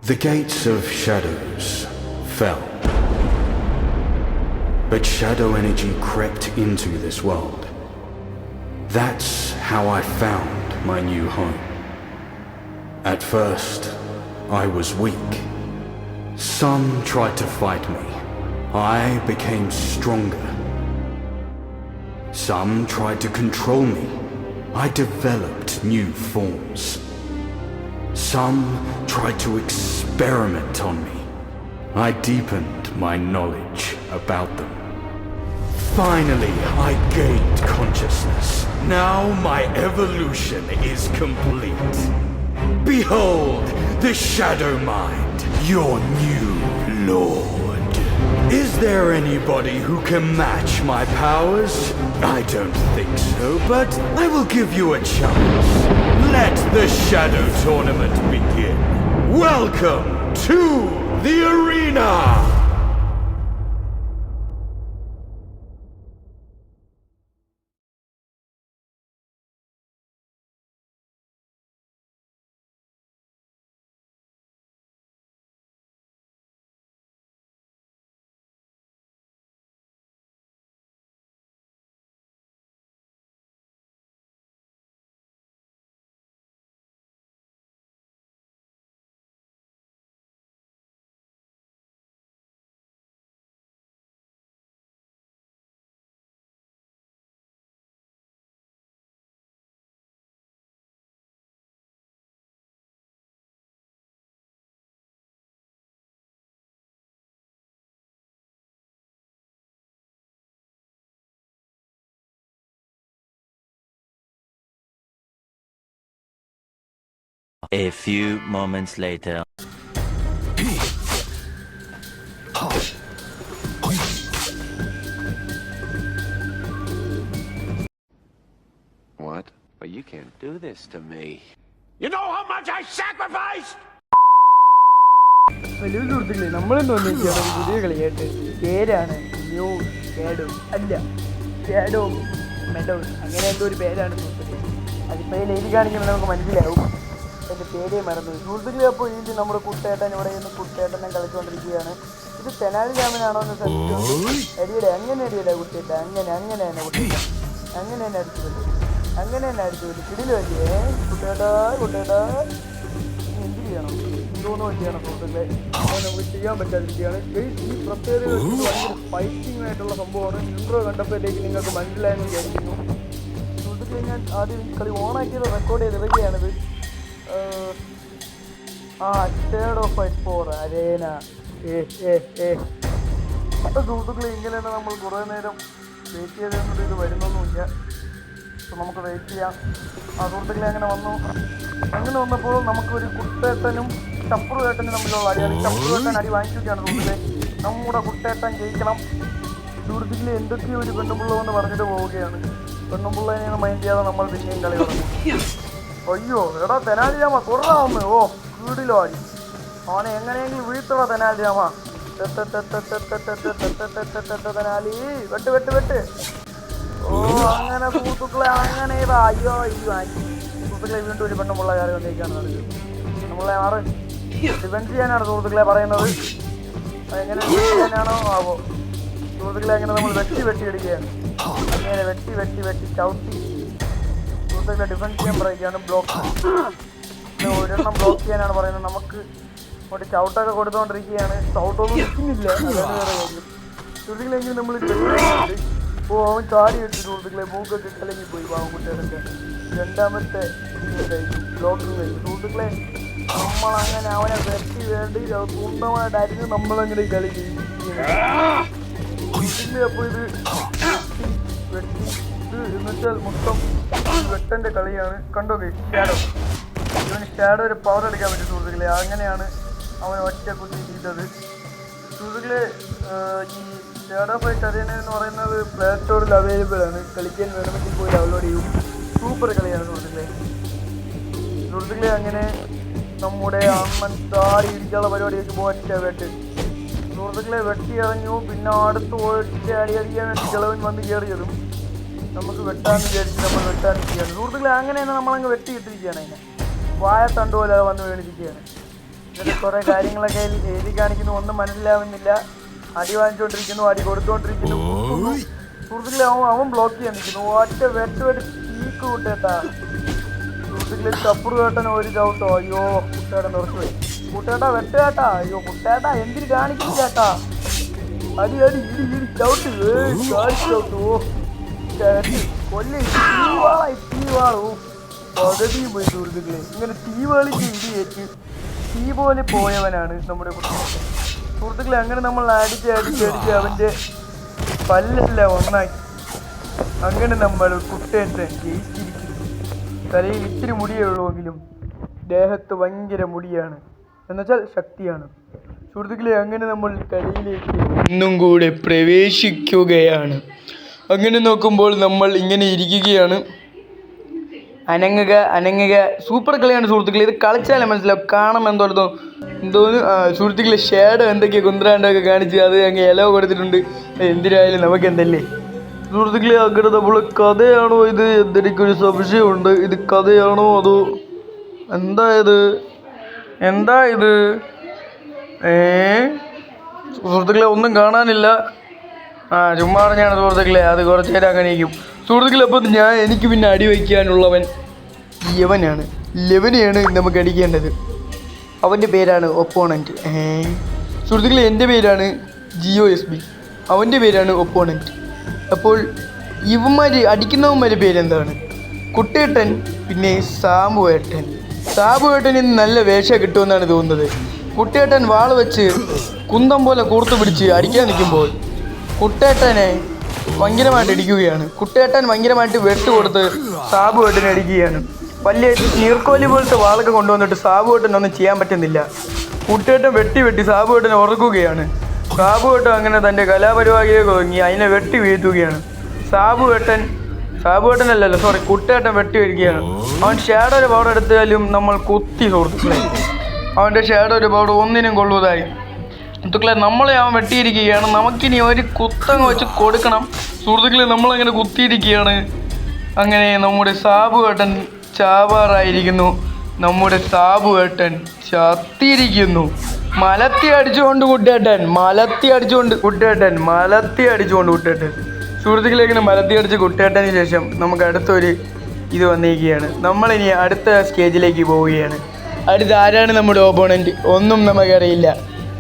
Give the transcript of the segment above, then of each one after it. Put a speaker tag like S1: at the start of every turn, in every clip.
S1: The gates of shadows fell, but shadow energy crept into this world. That's how I found my new home. At first, I was weak. Some tried to fight me. I became stronger. Some tried to control me. I developed new forms. Some tried to experiment on me. I deepened my knowledge about them. Finally, I gained consciousness. Now my evolution is complete. Behold, the Shadow Mind, your new lord. Is there anybody who can match my powers? I don't think so, but I will give you a chance. Let the Shadow Tournament begin. Welcome to the arena!
S2: A few moments later.
S3: What? But you can't do this to me. You know how much I sacrificed?
S4: Hello സുഹൃത്തുക്കളെ, നമ്മളെന്ന് വന്നിരിക്കുകയാണ് ഒരു പുതിയ കളിയായിട്ട്. പേരാണ് new shadow, അല്ല shadow meadows, അങ്ങനെ എന്തോ ഒരു പേരാണ് സുഹൃത്തുക്കളെ. അതിപ്പോൾ എഴുതി കാണിക്കുമ്പോൾ നമുക്ക് മനസ്സിലാവും. എൻ്റെ പേരേ മറന്നു സുഹൃത്തുക്കളെ. അപ്പോൾ ഇതിൽ നമ്മുടെ കുട്ടേട്ടൻ ഇവിടെ നിന്ന് കുട്ടേട്ടനെ കളിച്ചുകൊണ്ടിരിക്കുകയാണ്. ഇത് തെനാലി രാമനാണോ എന്ന് ശ്രദ്ധിച്ചു. അടിയുടെ അങ്ങനെ അടിയല്ലേ കുട്ടേട്ട, അങ്ങനെ അങ്ങനെ തന്നെ കുട്ടേട്ട, അങ്ങനെ തന്നെ അടിച്ചു, അങ്ങനെ തന്നെ അടിച്ചു വരും. കിടില് പറ്റിയേ കുട്ടേട്ടാ, കുട്ടേട്ടാ എന്ത് ചെയ്യണം, എന്തോന്ന് പറ്റിയാണ് സുഹൃത്തുക്കളെ, നമുക്ക് ചെയ്യാൻ പറ്റാതിരിക്കുകയാണ്. ഈ പ്രത്യേകത ഭയങ്കര ഫൈറ്റിംഗ് ആയിട്ടുള്ള സംഭവമാണ്. ഇൻട്രോ കണ്ടപ്പോഴത്തേക്ക് നിങ്ങൾക്ക് മനസ്സിലായെന്ന് വിചാരിക്കുന്നു സുഹൃത്തുക്കളെ. ഞാൻ ആദ്യം ഈ കളി ഓണാക്കിയത് റെക്കോർഡ് ചെയ്തിറങ്ങിയാണിത്. Shadow fight 4 arena. അപ്പോൾ സുഹൃത്തുക്കളെ, ഇങ്ങനെയാണ് നമ്മൾ കുറേ നേരം വെയിറ്റ് ചെയ്തുകൊണ്ട് ഇത് വരുന്നൊന്നുമില്ല. അപ്പോൾ നമുക്ക് വെയിറ്റ് ചെയ്യാം. സുഹൃത്തുക്കളെ അങ്ങനെ വന്നു. അങ്ങനെ വന്നപ്പോൾ നമുക്കൊരു കുട്ടേട്ടനും ചപ്പുറുവേട്ടനും തമ്മിലുള്ള അടിയാണ്. ചപ്പുറുവേട്ടൻ അടി വാങ്ങിക്കുകയാണ് സുഹൃത്തുക്കളെ. നമ്മുടെ കുട്ടേട്ടൻ ജയിക്കണം. സുഹൃത്തുക്കളെ എന്തൊക്കെയോ ഒരു പെണ്ണുപിള്ള എന്ന് പറഞ്ഞിട്ട് പോവുകയാണ്. പെണ്ണുപിള്ളേനെ മൈൻഡ് ചെയ്യാതെ നമ്മൾ പിന്നെയും കളി തുടങ്ങും. അയ്യോ എടാ തെനാലിരാമ കുറവാന്ന്. ഓ വീടിലോ അടി, അവനെ എങ്ങനെയെങ്കിലും വീഴ്ത്തടാ തെനാലിരാമ. തെനാലി വെട്ട് വെട്ട് വെട്ട്. ഓ അങ്ങനെ സുഹൃത്തുക്കളെ, അങ്ങനെ ഇതാ. അയ്യോ അയ്യോ സുഹൃത്തുക്കളെ, വീണ്ടും ഒരു പെണ്ണുമുള്ള കാര്യം വന്നിരിക്കുകയാണ് നടക്കുന്നത്. നമ്മളെ ആറ് ഡിഫെൻസ് ചെയ്യാനാണ് സുഹൃത്തുക്കളെ പറയുന്നത്. അതെങ്ങനെ ഡിഫെൻസ് ചെയ്യാനാണോ ആവോ സുഹൃത്തുക്കളെ. അങ്ങനെ നമ്മൾ വെട്ടി വെട്ടി എടുക്കുകയാണ്. അങ്ങനെ വെട്ടി വെട്ടി വെട്ടി ചവിട്ടി സുഹൃത്തുക്കളെ ഡിഫെൻസ് ചെയ്യാൻ പറയുകയാണ്. ബ്ലോക്ക് ഒരെണ്ണം ബ്ലോക്ക് ചെയ്യാനാണ് പറയുന്നത്. നമുക്ക് ഒരു ചവിട്ടൊക്കെ കൊടുത്തുകൊണ്ടിരിക്കുകയാണ്. ചവിട്ടൊന്നും നിൽക്കുന്നില്ല, അതാണ് വേറെ കാര്യം സുഹൃത്തുക്കളെങ്കിലും നമ്മൾ കളിക്കുന്നുണ്ട്. ഓ അവൻ ചാടി എടുത്ത് സുഹൃത്തുക്കളെ, മൂക്കൊക്കെ കലങ്ങി പോയി പാവം കുട്ടികളൊക്കെ. രണ്ടാമത്തെ ബ്ലോക്കിങ് കഴിഞ്ഞു സുഹൃത്തുക്കളെ. നമ്മളങ്ങനെ അവനെ വെട്ടി വേണ്ടി പൂർണ്ണമായിട്ട് അരിഞ്ഞ് നമ്മളങ്ങനെ കളി ചെയ്യിപ്പിക്കുകയാണ്. അപ്പോൾ ഇത് വെട്ടി ഇത് എന്നുവെച്ചാൽ മൊത്തം വെട്ടൻ്റെ കളിയാണ്. കണ്ടോ ഷാഡോ, ഇവന് ഷാഡോ ഒരു പവർ എടുക്കാൻ പറ്റും സുഹൃത്തുക്കളെ. അങ്ങനെയാണ് അവൻ ഒറ്റ കുത്തി ചെയ്തത് സുഹൃത്തുക്കളെ. ഈ ഷാഡോ ഫൈറ്റ് അരേന എന്ന് പറയുന്നത് പ്ലേ സ്റ്റോറിൽ അവൈലബിൾ ആണ്. കളിക്കാൻ വേണമെങ്കിൽ പോയി ഡൗൺലോഡ് ചെയ്യും. സൂപ്പർ കളിയാണ് സുഹൃത്തുക്കളെ. സുഹൃത്തുക്കളെ അങ്ങനെ നമ്മുടെ അമ്മൻ താടി ഇടിക്കാനുള്ള പരിപാടിയൊക്കെ പോകാൻ വെട്ട് സുഹൃത്തുക്കളെ വെട്ടി ഇറങ്ങു. പിന്നെ അടുത്ത് പോയിട്ട് അടി അടിക്കാൻ വേണ്ടി കിളവൻ വന്ന് കയറിയതും നമുക്ക് വെട്ടാന്ന് വിചാരിച്ച് നമ്മൾ വെട്ടാനിരിക്കുകയാണ് സുഹൃത്തുക്കളെ. അങ്ങനെ തന്നെ നമ്മളങ്ങ് വെട്ടിയിട്ടിരിക്കുകയാണ്. അതിനെ വായ തണ്ടുപോലെ വന്ന് വീണിരിക്കുകയാണ്. ഇതിൽ കുറെ കാര്യങ്ങളൊക്കെ എഴുതി കാണിക്കുന്നു, ഒന്നും മനസ്സിലാവുന്നില്ല. അടി വാങ്ങിച്ചുകൊണ്ടിരിക്കുന്നു, അടി കൊടുത്തുകൊണ്ടിരിക്കുന്നു. സുഹൃത്തുക്കളെ അവൻ ബ്ലോക്ക് ചെയ്യാൻ നിൽക്കുന്നു. ഒറ്റ വെട്ട് തീക്ക് കൂട്ടേട്ടാ. സുഹൃത്തുക്കളെ ചപ്പുറു കേട്ടനോ ഒരു ചവിട്ടോ. അയ്യോ കുട്ടേട്ടൻ നിർത്തുപോയി. കുട്ടേട്ടാ വെട്ടുകേട്ടാ. അയ്യോ കുട്ടേട്ടാ എന്തിന് കാണിക്കും ചേട്ടാ. അടി അടി ഇടി ഇടി ചവിട്ട് ചവിട്ടു. കൊല്ലി തീവാളോ പകുതിയും പോയി സുഹൃത്തുക്കളെ. ഇങ്ങനെ തീവാളിക്ക് ഇടിയേറ്റ് തീ പോലെ പോയവനാണ് നമ്മുടെ കുട്ടേട്ടൻ. സുഹൃത്തുക്കളെ അങ്ങനെ നമ്മൾ അടിച്ച് അവൻ്റെ പല്ലെല്ലാം ഒന്നാക്കി. അങ്ങനെ നമ്മൾ കുട്ടേട്ടൻ ജയിച്ചിരിക്കുന്നു. തലയിൽ ഇത്തിരി മുടിയേ ഉള്ളുവെങ്കിലും ദേഹത്ത് ഭയങ്കര മുടിയാണ്, എന്നുവെച്ചാൽ ശക്തിയാണ്. സുഹൃത്തുക്കളെ അങ്ങനെ നമ്മൾ കളിയിലേക്ക് ഒന്നും കൂടെ പ്രവേശിക്കുകയാണ്. അങ്ങനെ നോക്കുമ്പോൾ നമ്മൾ ഇങ്ങനെ ഇരിക്കുകയാണ്. അനങ്ങുക സൂപ്പർ കളിയാണ് സുഹൃത്തുക്കളെ. ഇത് കളിച്ചാലേ മനസ്സിലാവും, കാണാൻ എന്തോന്നു സുഹൃത്തുക്കളെ ഷേഡോ എന്തൊക്കെയാണ് കുന്ത്രാണ്ടൊക്കെ കാണിച്ച് അത് അങ്ങ് ഇലവ് കൊടുത്തിട്ടുണ്ട്. എന്തിനായാലും നമുക്ക് എന്തല്ലേ സുഹൃത്തുക്കളെ. അങ്ങനെ നമ്മൾ കഥയാണോ ഇത് എന്തെനിക്കൊരു സംശയമുണ്ട്. ഇത് കഥയാണോ അതോ എന്താ ഇത് സുഹൃത്തുക്കളെ ഒന്നും കാണാനില്ല. ചുമ്മാ പറഞ്ഞാണ് സുഹൃത്തുക്കളെ. അത് കുറച്ച് നേരം അങ്ങനെ ഇരിക്കും സുഹൃത്തുക്കളെ. അപ്പം എനിക്ക് പിന്നെ അടി വയ്ക്കാനുള്ളവൻ ലെവനെയാണ് നമുക്ക് അടിക്കേണ്ടത്. അവൻ്റെ പേരാണ് ഒപ്പോണൻറ്റ്. സുഹൃത്തുക്കളെ എൻ്റെ പേരാണ് GOSB, അവൻ്റെ പേരാണ് ഒപ്പോണൻറ്റ്. അപ്പോൾ അടിക്കുന്നവന്മാരുടെ പേരെന്താണ്? കുട്ടേട്ടൻ, പിന്നെ സാബുവേട്ടൻ ഇന്ന് നല്ല വേഷം കിട്ടുമെന്നാണ് തോന്നുന്നത്. കുട്ടേട്ടൻ വാള് വെച്ച് കുന്തം പോലെ കൂർത്തു പിടിച്ച് അടിക്കാൻ നിൽക്കുമ്പോൾ കുട്ടേട്ടനെ ഭയങ്കരമായിട്ട് ഇടിക്കുകയാണ്. കുട്ടേട്ടൻ ഭയങ്കരമായിട്ട് വെട്ടുകൊടുത്ത് സാബുവേട്ടനെ അടിക്കുകയാണ്. വലിയ നീർക്കോലി പോലത്തെ വാളൊക്കെ കൊണ്ടുവന്നിട്ട് സാബുവേട്ടനൊന്നും ചെയ്യാൻ പറ്റുന്നില്ല. കുട്ടേട്ടൻ വെട്ടി സാബുവേട്ടനെ ഉറക്കുകയാണ്. സാബുവേട്ടൻ അങ്ങനെ തൻ്റെ കലാപരിപാടിയെ തുടങ്ങി അതിനെ വെട്ടി വീഴ്ത്തുകയാണ്. കുട്ടേട്ടൻ വെട്ടി വരികയാണ്. അവൻ ഷാഡോ ഒരു പവർ എടുത്താലും നമ്മൾ കുത്തി സുഹൃത്തുക്കളെ. അവൻ്റെ ഷാഡോ ഒരു പവർ ഒന്നിനും കൊള്ളുന്നതായി സുഹൃത്തുക്കളെ. നമ്മളെ അവൻ വെട്ടിയിരിക്കുകയാണ്. നമുക്കിനി ഒരു കുത്തങ്ങ് വെച്ച് കൊടുക്കണം സുഹൃത്തുക്കളെ. നമ്മളങ്ങനെ കുത്തിയിരിക്കുകയാണ്. അങ്ങനെ നമ്മുടെ സാബുവേട്ടൻ ചാവാറായിരിക്കുന്നു. നമ്മുടെ സാബുവേട്ടൻ ചത്തിരിക്കുന്നു. മലത്തി അടിച്ചുകൊണ്ട് കുട്ടേട്ടൻ സുഹൃത്തുക്കളെ. ഇങ്ങനെ മലത്തി അടിച്ച് കുട്ടേട്ടന് ശേഷം നമുക്ക് അടുത്തൊരു ഇത് വന്നിരിക്കുകയാണ്. നമ്മളിനി അടുത്ത സ്റ്റേജിലേക്ക് പോവുകയാണ്. അടുത്ത ആരാണ് നമ്മുടെ ഓപ്പോണൻറ്റ് ഒന്നും നമുക്കറിയില്ല.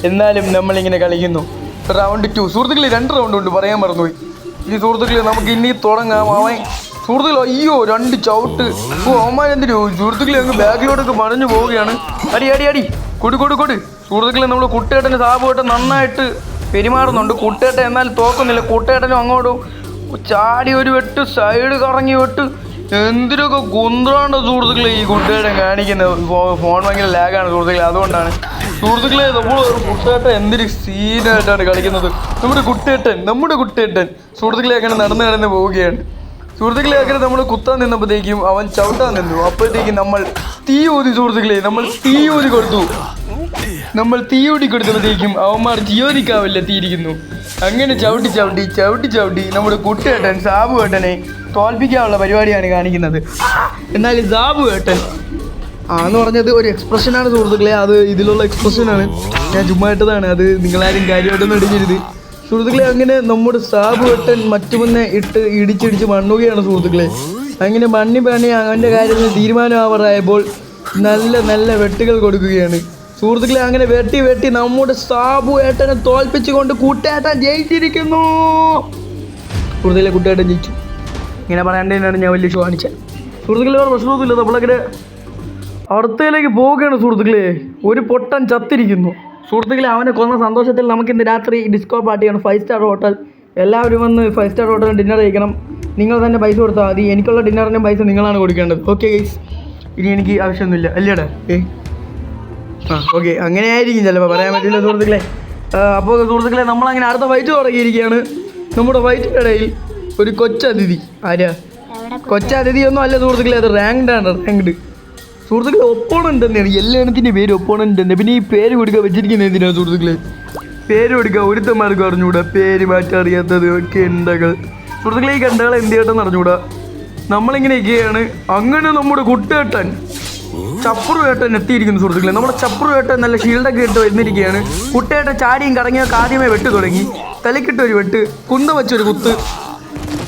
S4: എന്നാലും നമ്മളിങ്ങനെ കളിക്കുന്നു. റൗണ്ട് 2 സുഹൃത്തുക്കളെ. 2 റൗണ്ട് കൊണ്ട് പറയാൻ മറന്നുപോയി. ഈ സുഹൃത്തുക്കളെ നമുക്ക് ഇനി തുടങ്ങാം. സുഹൃത്തുക്കളെ അയ്യോ 2 ചവിട്ട്. അവന്മാരെന്തിനു സുഹൃത്തുക്കളെ അങ്ങ് ബാക്കിലോട്ടൊക്കെ മറിഞ്ഞു പോവുകയാണ്. അടി കൊടു സുഹൃത്തുക്കളെ. നമ്മൾ കുട്ടേട്ടന് സാബുവേട്ടൻ നന്നായിട്ട് പെരുമാറുന്നുണ്ട്. കുട്ടേട്ടൻ എന്നാൽ തോക്കുന്നില്ല. കുട്ടേട്ടനും അങ്ങോട്ടും ചാടി ഒരു വെട്ട്, സൈഡ് കറങ്ങി വെട്ട്, എന്തിനൊക്കെ കുന്ത്രാണ്ട് സുഹൃത്തുക്കളെ ഈ കുട്ടേട്ടൻ കാണിക്കുന്നത്. ഫോൺ ഭയങ്കര ലാഗാണ് സുഹൃത്തുക്കളെ, അതുകൊണ്ടാണ്. സുഹൃത്തുക്കളെ നമ്മൾ കുട്ടേട്ടൻ എന്തൊരു സീനായിട്ടാണ് കളിക്കുന്നത്. നമ്മുടെ കുട്ടേട്ടൻ സുഹൃത്തുക്കളെ അങ്ങനെ നടന്ന് പോവുകയാണ്. സുഹൃത്തുക്കളെ അങ്ങനെ നമ്മൾ കുത്താൻ നിന്നപ്പോഴത്തേക്കും അവൻ ചവിട്ടാൻ നിന്നു. അപ്പോഴത്തേക്കും നമ്മൾ തീ ഊതി സുഹൃത്തുക്കളെ. നമ്മൾ തീ ഊതി കൊടുത്തപ്പോഴത്തേക്കും അവന്മാർ ജിയോദിക്കാവില്ല തീയിരിക്കുന്നു. അങ്ങനെ ചവിട്ടി നമ്മുടെ കുട്ടേട്ടൻ സാബുവേട്ടനെ തോൽപ്പിക്കാനുള്ള പരിപാടിയാണ് കാണിക്കുന്നത്. എന്നാൽ സാബുവേട്ടൻ എന്ന് പറഞ്ഞത് ഒരു എക്സ്പ്രഷനാണ് സുഹൃത്തുക്കളെ. അത് ഇതിലുള്ള എക്സ്പ്രഷനാണ്, ഞാൻ ചുമ്മാ ഇട്ടതാണ്. അത് നിങ്ങളാരും കാര്യമായിട്ടൊന്നും എടുക്കരുത് സുഹൃത്തുക്കളെ. അങ്ങനെ നമ്മുടെ സാബുവേട്ടൻ മറ്റുമൊന്നെ ഇടിച്ചിടിച്ച് മണ്ണുകയാണ് സുഹൃത്തുക്കളെ. അങ്ങനെ മണ്ണി അവൻ്റെ കാര്യത്തിൽ തീരുമാനമാവാറായപ്പോൾ നല്ല വെട്ടുകൾ കൊടുക്കുകയാണ് സുഹൃത്തുക്കളെ. അങ്ങനെ വെട്ടി നമ്മുടെ സാബുവേട്ടനെ തോൽപ്പിച്ചുകൊണ്ട് കുട്ടേട്ടൻ ജയിച്ചിരിക്കുന്നു. സുഹൃത്തുക്കളെ കുട്ടേട്ടൻ ജയിച്ചു. ഇങ്ങനെ പറയേണ്ടതിനാണ് ഞാൻ വലിയ ഷോ കാണിച്ചത് സുഹൃത്തുക്കളെ. പ്രശ്നമൊന്നുമില്ല. നമ്മളങ്ങനെ അടുത്തയിലേക്ക് പോവുകയാണ് സുഹൃത്തുക്കളെ. ഒരു പൊട്ടൻ ചത്തിരിക്കുന്നു സുഹൃത്തുക്കളെ. അവനെ കൊന്ന സന്തോഷത്തിൽ നമുക്കിന്ന് രാത്രി ഡിസ്കോ പാർട്ടിയാണ്. 5 സ്റ്റാർ ഹോട്ടൽ. എല്ലാവരും വന്ന് 5 സ്റ്റാർ ഹോട്ടലിൽ ഡിന്നർ കഴിക്കണം. നിങ്ങൾ തന്നെ പൈസ കൊടുത്താൽ മതി. എനിക്കുള്ള ഡിന്നറിൻ്റെ പൈസ നിങ്ങളാണ് കൊടുക്കേണ്ടത്. ഓക്കെ ഗൈസ്, ഇനി എനിക്ക് ആവശ്യമൊന്നുമില്ല അല്ലേടാ. ഓക്കെ, അങ്ങനെ ആയിരിക്കും ചിലപ്പോൾ, പറയാൻ പറ്റില്ല സുഹൃത്തുക്കളെ. അപ്പോൾ സുഹൃത്തുക്കളെ നമ്മളങ്ങനെ അടുത്ത ഫൈറ്റ് തുടങ്ങിയിരിക്കുകയാണ്. നമ്മുടെ ഫൈറ്റിൻ്റെ ഇടയിൽ ഒരു കൊച്ചതിഥി. കൊച്ചതിഥിയൊന്നും അല്ല സുഹൃത്തുക്കളെ, അത് റാങ്ക്ഡ് സുഹൃത്തുക്കളെ. ഒപ്പോണൻ്റ് തന്നെയാണ് എല്ലാത്തിൻ്റെ പേര്, ഒപ്പോണൻ്റ് തന്നെ. പിന്നെ ഈ പേര് കൊടുക്കാൻ വെച്ചിരിക്കുന്നത് എന്തിനാണ് സുഹൃത്തുക്കളെ? പേര് കൊടുക്കുക ഒരുത്തന്മാർക്ക് അറിഞ്ഞുകൂടാ, പേര് മാറ്റാൻ അറിയാത്തത് ഒക്കെ ഉണ്ടകൾ സുഹൃത്തുക്കളെ. ഈ കണ്ടകൾ എന്ത് ചെയ്യട്ടെന്ന് അറിഞ്ഞുകൂടാ. നമ്മളിങ്ങനെ ഇരിക്കുകയാണ്. അങ്ങനെ നമ്മുടെ കുട്ടേട്ടൻ ചപ്രുവേട്ടൻ എത്തിയിരിക്കുന്നു സുഹൃത്തുക്കളെ. നമ്മുടെ ചപ്രുവേട്ടൻ നല്ല ഷീൽഡൊക്കെ ഇട്ട് വരുന്നിരിക്കുകയാണ്. കുട്ടേട്ടൻ ചാടിയും കറങ്ങിയൊക്കെ ആദ്യമേ വെട്ട് തുടങ്ങി. തലക്കിട്ടൊരു വെട്ട്, കുന്തം വെച്ചൊരു കുത്ത്.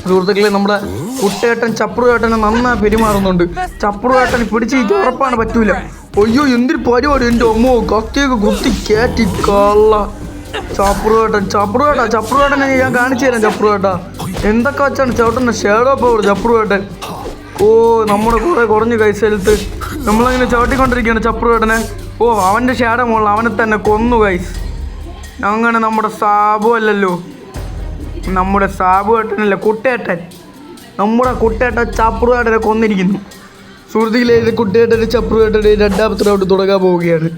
S4: സുഹൃത്തുക്കളെ, നമ്മുടെ കുട്ടേട്ടൻ ചപ്രുവേട്ടനെ നന്നായി പെരുമാറുന്നുണ്ട്. ചപ്രുവേട്ടൻ പിടിച്ച് ഉറപ്പാണ് പറ്റൂല. അയ്യോ എന്തൊരു പരിപാടി, എൻ്റെ അമ്മോ, കത്തിയൊക്കെ കുത്തി കയറ്റി കള്ള. ചപ്രുവേട്ടനെ ഞാൻ കാണിച്ചു തരാം. ചപ്രുവേട്ട എന്തൊക്കെ വെച്ചാണ് ചവിട്ടുന്ന ഷേഡോ പവർ ചപ്രുവേട്ടൻ. ഓ നമ്മുടെ കൂടെ കുറഞ്ഞു കൈ സ്ഥലത്ത് നമ്മളങ്ങനെ ചവിട്ടിക്കൊണ്ടിരിക്കുകയാണ് ചപ്രുവേട്ടനെ. ഓ അവൻ്റെ ഷേഡോ മുകളിൽ അവനെ തന്നെ കൊന്നു കൈസ്. അങ്ങനെ നമ്മുടെ സാബു അല്ലല്ലോ, നമ്മുടെ സാബുവേട്ടനല്ല, കുട്ടേട്ടൻ. നമ്മുടെ കുട്ടേട്ടൻ ചപ്രുവേട്ടനെ കൊന്നിരിക്കുന്നു. സുഹൃത്തുക്കളെ, ഇത് കുട്ടേട്ടൻ്റെ ചപ്രുവേട്ടൻ്റെ രണ്ടാമത്തെ റൗണ്ട് തുടങ്ങാൻ പോവുകയാണ്.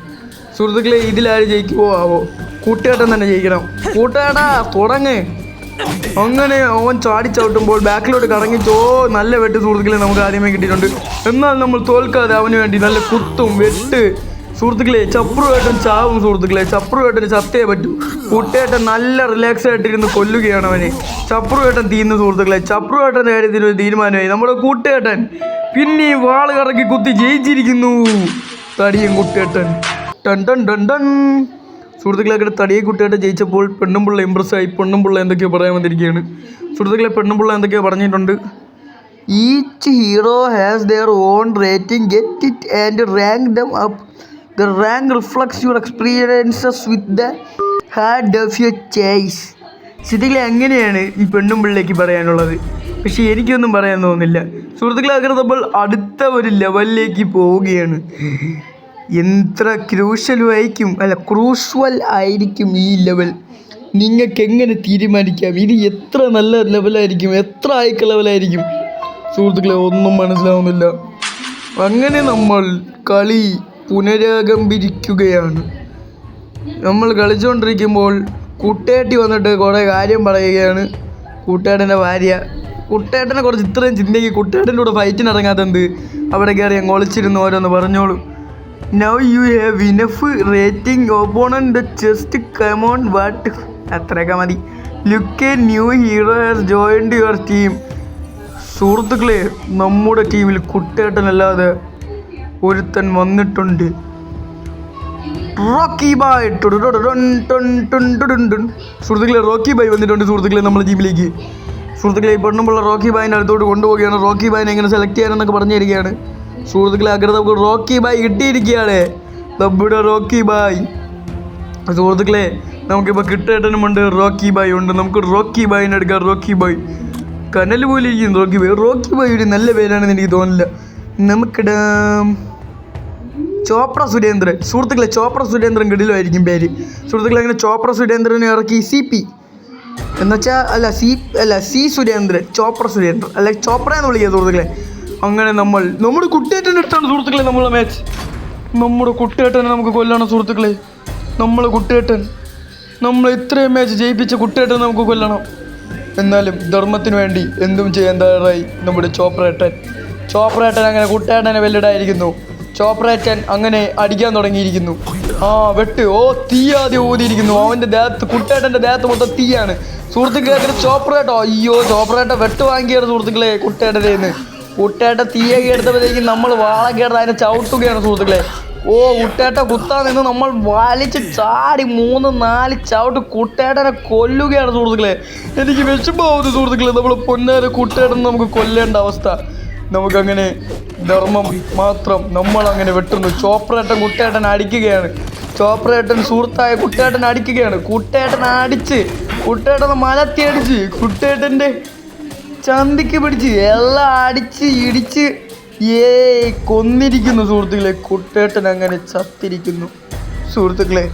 S4: സുഹൃത്തുക്കളെ, ഇതിലാര് ജയിക്കുമോ ആവോ? കൂട്ടുകേട്ടൻ തന്നെ ജയിക്കണം. കൂട്ടുകേട്ടാ തുടങ്ങ്. അങ്ങനെ അവൻ ചാടിച്ചവിട്ടുമ്പോൾ ബാക്കിലോട്ട് കറങ്ങിച്ചോ നല്ല വെട്ട് സുഹൃത്തുക്കളെ നമുക്ക് ആദ്യമേ കിട്ടിയിട്ടുണ്ട്. എന്നാൽ നമ്മൾ തോൽക്കാതെ അവന് വേണ്ടി നല്ല കുത്തും വെട്ട്. സുഹൃത്തുക്കളെ, ചപ്രുവേട്ടൻ ചാവും. സുഹൃത്തുക്കളെ, ചപ്രുവേട്ടന് ചത്തേ പറ്റൂ. കൂട്ടുകേട്ടൻ നല്ല റിലാക്സ് ആയിട്ടിരുന്ന് കൊല്ലുകയാണ് അവനെ. ചപ്രുവേട്ടൻ തീർന്നു സുഹൃത്തുക്കളെ. ചപ്രുവേട്ടൻ്റെ കാര്യത്തിൽ ഒരു തീരുമാനമായി. നമ്മുടെ കൂട്ടുകേട്ടൻ പിന്നെ വാള് കറക്കി കുത്തി ജയിച്ചിരിക്കുന്നു. തടിയും കുട്ടുകേട്ടൻ ടൺ ടൺ ടൺ ടൺ. സുഹൃത്തുക്കളെ, തടിയെ കുട്ടിയായിട്ട് ജയിച്ചപ്പോൾ പെണ്ണുമ്പിള്ള ഇമ്പ്രസ്സായി. പെണ്ണുമ്പിള്ള എന്തൊക്കെയോ പറയാൻ വന്നിരിക്കുകയാണ്. സുഹൃത്തുക്കളെ, പെണ്ണുമ്പിള്ള എന്തൊക്കെയോ പറഞ്ഞിട്ടുണ്ട്. Each hero has their own rating, get it and rank dum up. The rank reflects your experiences with the hard of your choice. സുഹൃത്തുക്കളെ, അങ്ങനെയാണ് ഈ പെണ്ണുമ്പിള്ളേക്ക് പറയാനുള്ളത്. പക്ഷേ എനിക്കൊന്നും പറയാൻ തോന്നുന്നില്ല. സുഹൃത്തുക്കളെ, അങ്ങനെ നമ്മൾ അടുത്ത ഒരു ലെവലിലേക്ക് പോവുകയാണ്. എത്ര ക്രൂഷ്യൽ ആയിരിക്കും ഈ ലെവൽ, നിങ്ങൾക്ക് എങ്ങനെ തീരുമാനിക്കാം? ഇത് എത്ര നല്ല ലെവലായിരിക്കും, എത്ര ഹൈക്ക് ലെവലായിരിക്കും? സുഹൃത്തുക്കളെ, ഒന്നും മനസ്സിലാവുന്നില്ല. അങ്ങനെ നമ്മൾ കളി പുനരാരംഭിക്കുകയാണ്. നമ്മൾ കളിച്ചുകൊണ്ടിരിക്കുമ്പോൾ കുട്ടേട്ടി വന്നിട്ട് കുറേ കാര്യം പറയുകയാണ്. കുട്ടേട്ടൻ്റെ ഭാര്യ കുട്ടേട്ടനെ കുറച്ച് ഇത്രയും ചിന്തയ്ക്ക് കുട്ടേട്ടൻ്റെ കൂടെ ഫൈറ്റിന് ഇറങ്ങാത്തത്. അവിടെ കയറി അങ്ങ് ഒളിച്ചിരുന്ന് ഓരോന്ന് പറഞ്ഞോളൂ. Now you have enough rating. Opponent the chest. Come on, what? അത്രയൊക്കെ മതി. Look, a new hero has joined your team. സുഹൃത്തുക്കളെ, നമ്മുടെ ടീമിൽ കുട്ടേട്ടനല്ലാതെ ഒരുത്തൻ വന്നിട്ടുണ്ട്. റോക്കി ബായ്. സുഹൃത്തുക്കളെ, റോക്കി ബായ് വന്നിട്ടുണ്ട് സുഹൃത്തുക്കളെ നമ്മുടെ ടീമിലേക്ക്. സുഹൃത്തുക്കളെ, ഈ പെണ്ണുമ്പോൾ റോക്കി ബായിൻ്റെ അടുത്തോട്ട് കൊണ്ടുപോവുകയാണ്. റോക്കി ബായിനെ എങ്ങനെ സെലക്ട് ചെയ്യാനെന്നൊക്കെ പറഞ്ഞു തരികയാണ്. സുഹൃത്തുക്കളെ, അങ്ങനെ നമുക്ക് റോക്കി ബായ് കിട്ടിയിരിക്കുകയാണ്. നമ്മുടെ റോക്കി ബായ്. സുഹൃത്തുക്കളെ, നമുക്കിപ്പോൾ കിട്ടേട്ടനുമുണ്ട്, റോക്കി ബായ് ഉണ്ട്. നമുക്ക് റോക്കി ബായിനെ എടുക്കാം. റോക്കി ബായ് കനൽ പോലെ ഇരിക്കുന്നു. റോക്കി ബായ് ഒരു നല്ല പേരാണെന്ന് എനിക്ക് തോന്നില്ല. നമുക്കിടാം ചോപ്ര സുരേന്ദ്രൻ. സുഹൃത്തുക്കളെ, ചോപ്ര സുരേന്ദ്രൻ കിടിലുമായിരിക്കും പേര്. സുഹൃത്തുക്കളെ, അങ്ങനെ ചോപ്ര സുരേന്ദ്രനെ ഇറക്കി CP എന്നുവെച്ചാൽ സി സുരേന്ദ്രൻ. ചോപ്ര സുരേന്ദ്രൻ അല്ല, ചോപ്ര എന്ന് വിളിക്കുക സുഹൃത്തുക്കളെ. അങ്ങനെ നമ്മുടെ കുട്ടേട്ടൻ്റെ അടുത്താണ് സുഹൃത്തുക്കളെ നമ്മളെ മാച്ച്. നമ്മുടെ കുട്ടേട്ടനെ നമുക്ക് കൊല്ലണം സുഹൃത്തുക്കളെ. നമ്മളെ കുട്ടേട്ടൻ, നമ്മൾ ഇത്രയും മാച്ച് ജയിപ്പിച്ച കുട്ടേട്ടനെ നമുക്ക് കൊല്ലണം. എന്നാലും ധർമ്മത്തിന് വേണ്ടി എന്തും ചെയ്യാൻ തയ്യാറായി നമ്മുടെ ചോപ്രേട്ടൻ. അങ്ങനെ കുട്ടേട്ടനെ വെല്ലിടായിരിക്കുന്നു. ചോപ്രേട്ടൻ അങ്ങനെ അടിക്കാൻ തുടങ്ങിയിരിക്കുന്നു. വെട്ട്. തീ ആദ്യം ഊതിയിരിക്കുന്നു. അവൻ്റെ ദേഹത്ത്, കുട്ടേട്ടൻ്റെ ദേഹത്ത് മൊത്തം തീയാണ് സുഹൃത്തുക്കളെ. അങ്ങനെ ചോപ്രേട്ടോ, അയ്യോ ചോപ്രേട്ട വെട്ട് വാങ്ങിയാണ് സുഹൃത്തുക്കളെ കുട്ടേട്ടൻ്റെ നിന്ന്. കുട്ടേട്ട തീയൊക്കെ എടുത്തപ്പോഴത്തേക്കും നമ്മൾ വാളൊക്കെ എടുത്ത് അതിനെ ചവിട്ടുകയാണ് സുഹൃത്തുക്കളെ. കുട്ടേട്ട കുത്താൻ നിന്ന് നമ്മൾ വലിച്ച് ചാടി 3-4 ചവിട്ട് കുട്ടേട്ടനെ കൊല്ലുകയാണ് സുഹൃത്തുക്കളെ. എനിക്ക് വിഷമമാവുന്നു സുഹൃത്തുക്കളെ. നമ്മൾ പൊന്നാര കുട്ടേട്ടൻ നമുക്ക് കൊല്ലേണ്ട അവസ്ഥ. നമുക്കങ്ങനെ ധർമ്മം മാത്രം നമ്മളങ്ങനെ വെട്ടുന്നു. ചോപ്രേട്ടൻ കുട്ടേട്ടനെ അടിക്കുകയാണ്. ചോപ്രേട്ടൻ സുഹൃത്തായ കുട്ടേട്ടനെ അടിക്കുകയാണ്. കുട്ടേട്ടനെ അടിച്ച്, കുട്ടേട്ടനെ മലത്തി അടിച്ച്, കുട്ടേട്ടൻ്റെ ചന്തിക്ക് പിടിച്ച് എല്ലാം അടിച്ച് ഇടിച്ച് കൊന്നിരിക്കുന്നു സുഹൃത്തുക്കളെ. കുട്ടേട്ടൻ അങ്ങനെ ചത്തിരിക്കുന്നു സുഹൃത്തുക്കളെ.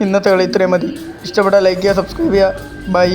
S4: ഇന്നത്തെ കളി ഇത്രയും മതി. ഇഷ്ടപ്പെട്ടാൽ ലൈക്ക് ചെയ്യുക, സബ്സ്ക്രൈബ് ചെയ്യുക. ബൈ.